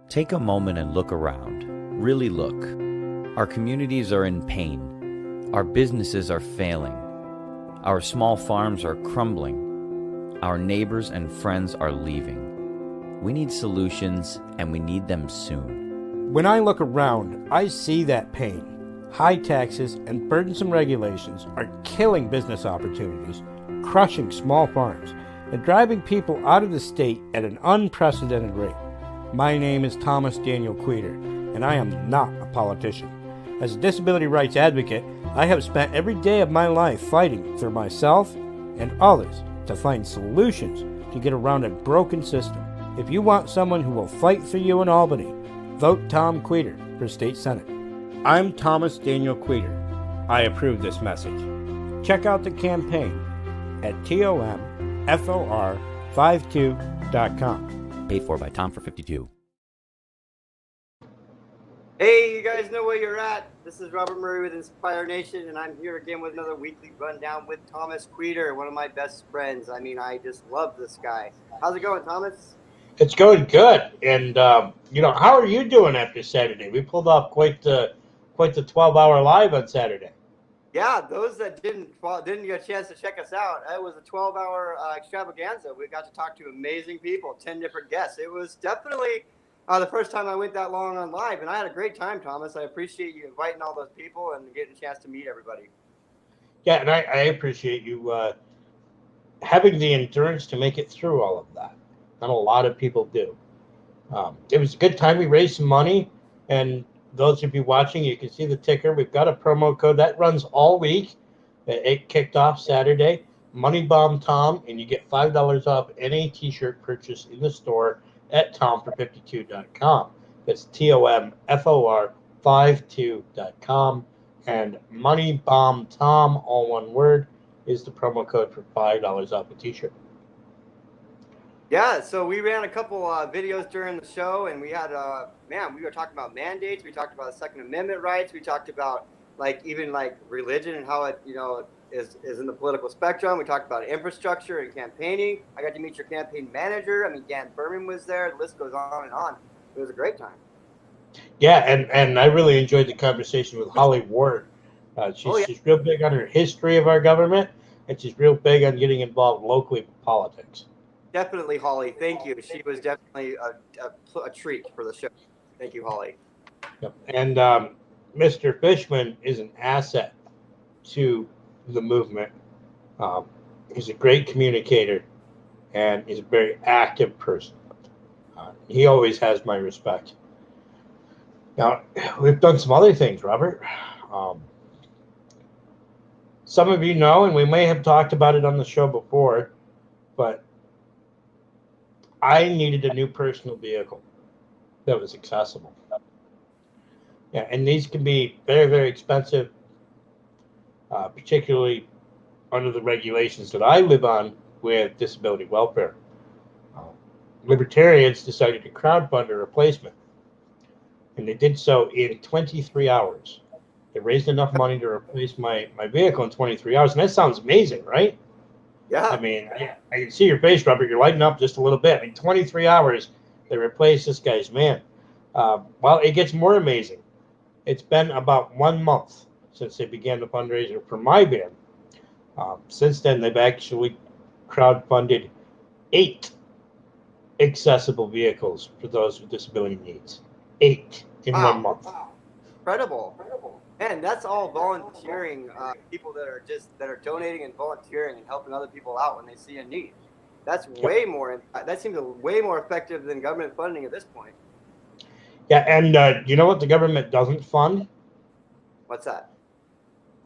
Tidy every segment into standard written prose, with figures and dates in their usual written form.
Take a moment and look around. Really look. Our communities are in pain. Our businesses are failing. Our small farms are crumbling. Our neighbors and friends are leaving. We need solutions, and we need them soon. When I look around, I see that pain. High taxes and burdensome regulations are killing business opportunities, crushing small farms, and driving people out of the state at an unprecedented rate. My name is Thomas Daniel Queter, and I am not a politician. As a disability rights advocate, I have spent every day of my life fighting for myself and others to find solutions to get around a broken system. If you want someone who will fight for you in Albany, vote Tom Queter for State Senate. I'm Thomas Daniel Queter. I approve this message. Check out the campaign at tomfor52.com. Paid for by Tom for 52. Hey, you guys know where you're at. This is Robert Murray with InspireNation, and I'm here again with another weekly rundown with Thomas Queter, one of my best friends. I mean, I just love this guy. How's it going, Thomas? It's going good. And, how are you doing after Saturday? We pulled off quite the 12-hour live on Saturday. Yeah, those that didn't get a chance to check us out, it was a 12-hour extravaganza. We got to talk to amazing people, 10 different guests. It was definitely the first time I went that long on live, and I had a great time, Thomas. I appreciate you inviting all those people and getting a chance to meet everybody. Yeah, and I appreciate you having the endurance to make it through all of that. Not a lot of people do. It was a good time. We raised some money, and those of you watching, you can see the ticker. We've got a promo code that runs all week. It kicked off Saturday. Money Bomb Tom, and you get $5 off any T-shirt purchase in the store at tomfor52.com. That's TOMFOR52.com. And Money Bomb Tom, all one word, is the promo code for $5 off a T-shirt. Yeah, so we ran a couple videos during the show, and we had, we were talking about mandates. We talked about Second Amendment rights. We talked about, even religion and how it, is in the political spectrum. We talked about infrastructure and campaigning. I got to meet your campaign manager. I mean, Dan Berman was there. The list goes on and on. It was a great time. Yeah, and I really enjoyed the conversation with Holly Ward. She's real big on her history of our government, and she's real big on getting involved locally with politics. Definitely, Holly. Thank you. She was definitely a treat for the show. Thank you, Holly. Yep. And Mr. Fishman is an asset to the movement. He's a great communicator, and he's a very active person. He always has my respect. Now, we've done some other things, Robert. Some of you know, and we may have talked about it on the show before, but I needed a new personal vehicle that was accessible. Yeah, and these can be very, very expensive, particularly under the regulations that I live on with disability welfare. Libertarians decided to crowdfund a replacement, and they did so in 23 hours. They raised enough money to replace my vehicle in 23 hours, and that sounds amazing, right? Yeah. I mean, I can see your face, Robert. You're lighting up just a little bit. I mean, 23 hours, they replaced this guy's van. Well, it gets more amazing. It's been about 1 month since they began the fundraiser for my van. Since then, they've actually crowdfunded 8 accessible vehicles for those with disability needs. 8 in 1 month. Wow. Incredible. Man, that's all volunteering, people that are donating and volunteering and helping other people out when they see a need. That's way more, that seems way more effective than government funding at this point. Yeah, and you know what the government doesn't fund? What's that?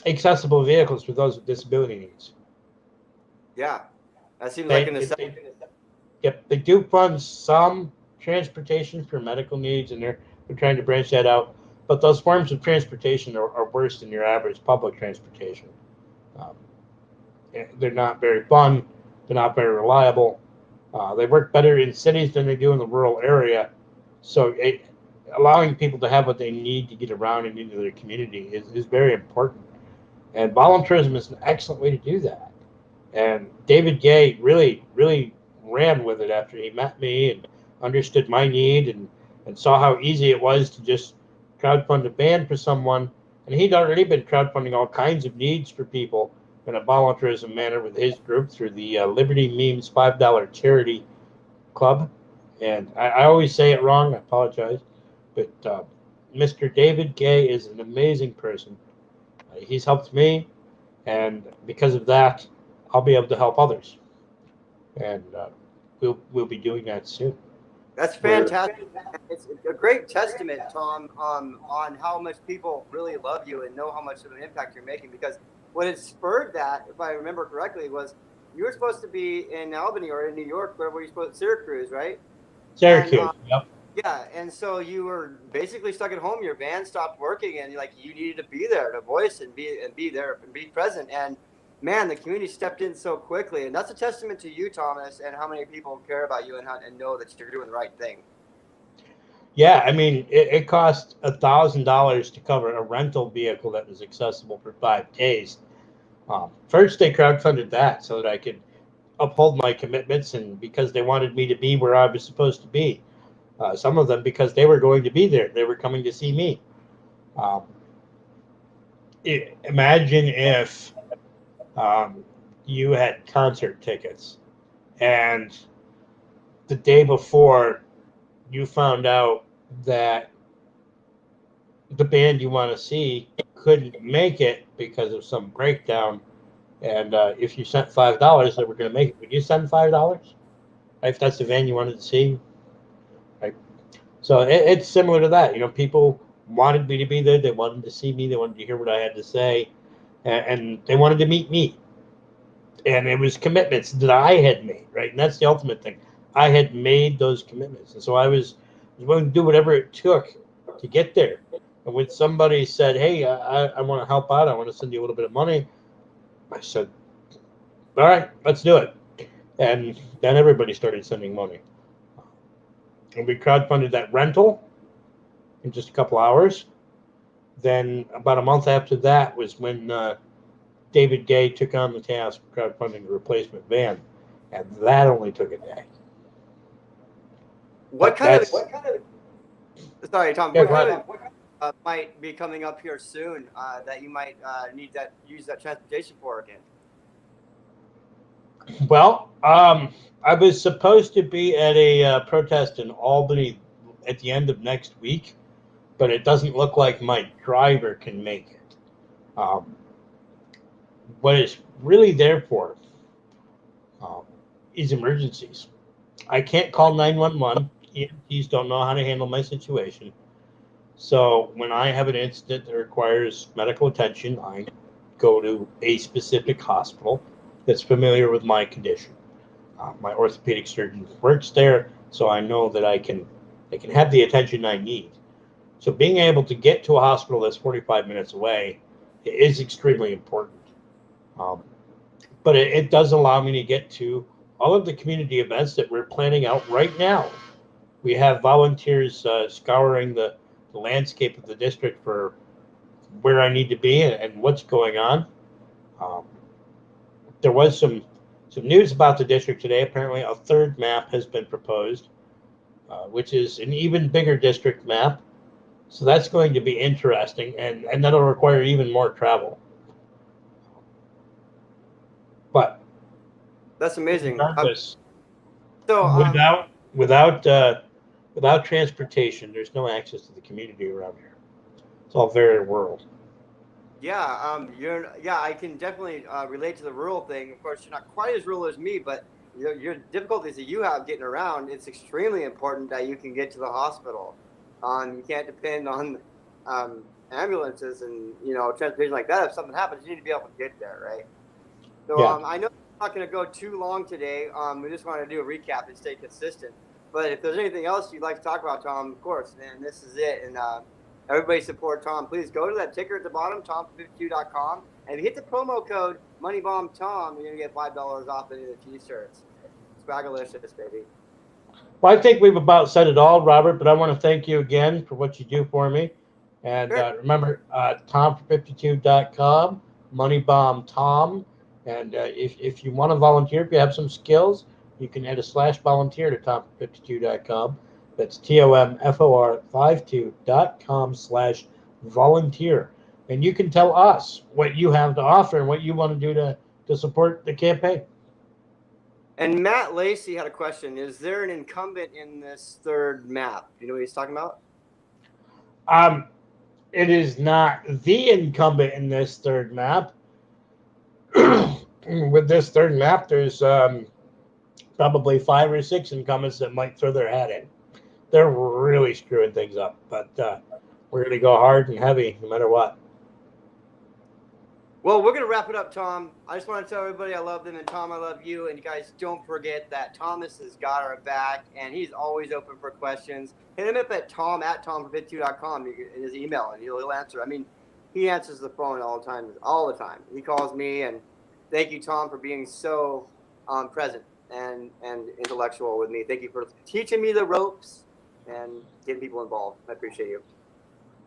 Accessible vehicles for those with disability needs. Yeah, that seems like a necessity. Yep, they do fund some transportation for medical needs, and they're trying to branch that out. But those forms of transportation are worse than your average public transportation. They're not very fun. They're not very reliable. They work better in cities than they do in the rural area. So allowing people to have what they need to get around and into their community is very important. And volunteerism is an excellent way to do that. And David Gay really, really ran with it after he met me and understood my need and and saw how easy it was to just crowdfund a band for someone. And he'd already been crowdfunding all kinds of needs for people in a volunteerism manner with his group through the Liberty Memes $5 charity club. And I always say it wrong. I apologize. But Mr. David Gay is an amazing person. He's helped me, and because of that, I'll be able to help others. And we'll be doing that soon. That's fantastic. It's a great testament, Tom, on how much people really love you and know how much of an impact you're making. Because what had spurred that, if I remember correctly, was you were supposed to be in Albany or in New York, where were you supposed to? Syracuse, right? Syracuse, And, yep. Yeah, and so you were basically stuck at home. Your band stopped working, and you needed to be there to voice and be there and be present. And man, the community stepped in so quickly, and that's a testament to you, Thomas, and how many people care about you and know that you're doing the right thing. Yeah, I mean, it cost $1,000 to cover a rental vehicle that was accessible for 5 days. First, they crowdfunded that so that I could uphold my commitments, and because they wanted me to be where I was supposed to be. Some of them because they were going to be there. They were coming to see me. Imagine if you had concert tickets and the day before you found out that the band you want to see couldn't make it because of some breakdown, and if you sent $5, they were going to make it. Would you send $5 if that's the band you wanted to see? Right. So it's similar to that. People wanted me to be there. They wanted to see me. They wanted to hear what I had to say, and they wanted to meet me. And it was commitments that I had made, right? And that's the ultimate thing. I had made those commitments, and so I was willing to do whatever it took to get there. And when somebody said, "Hey, I want to help out. I want to send you a little bit of money," I said, "All right, let's do it." And then everybody started sending money. And we crowdfunded that rental in just a couple hours. Then about a month after that was when David Gay took on the task of crowdfunding a replacement van, and that only took a day. What kind of sorry, Tom, Yeah, what kind of might be coming up here soon that you might use that transportation for again? Well, I was supposed to be at a protest in Albany at the end of next week, but it doesn't look like my driver can make it. What it's really there for is emergencies. I can't call 911. EMTs don't know how to handle my situation. So when I have an incident that requires medical attention, I go to a specific hospital that's familiar with my condition. My orthopedic surgeon works there, so I know that I can have the attention I need. So being able to get to a hospital that's 45 minutes away is extremely important. But it does allow me to get to all of the community events that we're planning out right now. We have volunteers scouring the landscape of the district for where I need to be and what's going on. There was some news about the district today. Apparently, a third map has been proposed, which is an even bigger district map. So that's going to be interesting, and that'll require even more travel. But That's amazing. Without transportation, there's no access to the community around here. It's all very rural. Yeah, I can definitely relate to the rural thing. Of course, you're not quite as rural as me, but your difficulties that you have getting around, it's extremely important that you can get to the hospital. You can't depend on ambulances and transportation like that. If something happens, you need to be able to get there, right? So Yeah. I know we're not going to go too long today. We just want to do a recap and stay consistent. But if there's anything else you'd like to talk about, Tom, of course, man, this is it. And everybody support Tom. Please go to that ticker at the bottom, tom52.com. And if you hit the promo code MoneyBombTom, you're going to get $5 off any of the T-shirts. Swagalicious, baby. Well, I think we've about said it all, Robert, but I want to thank you again for what you do for me. And remember, tom52.com, MoneyBombTom. And if you want to volunteer, if you have some skills, you can add a /volunteer to tom52.com. That's TOMFOR52.com/volunteer. And you can tell us what you have to offer and what you want to do to support the campaign. And Matt Lacey had a question. Is there an incumbent in this third map? Do you know what he's talking about? It is not the incumbent in this third map. With this third map, there's probably 5 or 6 incumbents that might throw their hat in. They're really screwing things up, but we're going to go hard and heavy no matter what. Well, we're going to wrap it up, Tom. I just want to tell everybody I love them, and Tom, I love you. And you guys don't forget that Thomas has got our back, and he's always open for questions. Hit him up at tom@tomfor52.com in his email, and he'll answer. I mean, he answers the phone all the time. He calls me, and thank you, Tom, for being so present and intellectual with me. Thank you for teaching me the ropes and getting people involved. I appreciate you.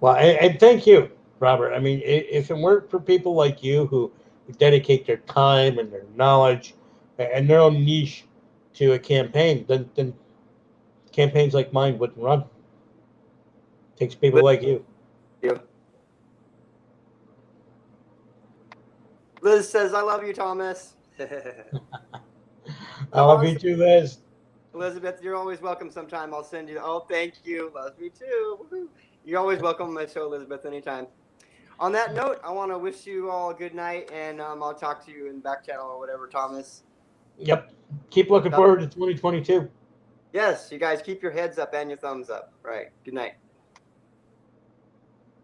Well, and thank you, Robert. I mean, if it weren't for people like you who dedicate their time and their knowledge and their own niche to a campaign, then campaigns like mine wouldn't run. It takes people like you. Liz says, I love you, Thomas. I love you too, Liz. Elizabeth, you're always welcome sometime. I'll send you. Oh, thank you. Love me too. Woo-hoo. You're always welcome on my show, Elizabeth, anytime. On that note, I want to wish you all a good night, and I'll talk to you in back channel or whatever, Thomas. Yep. Keep looking forward to 2022. Yes, you guys keep your heads up and your thumbs up. Right. Good night.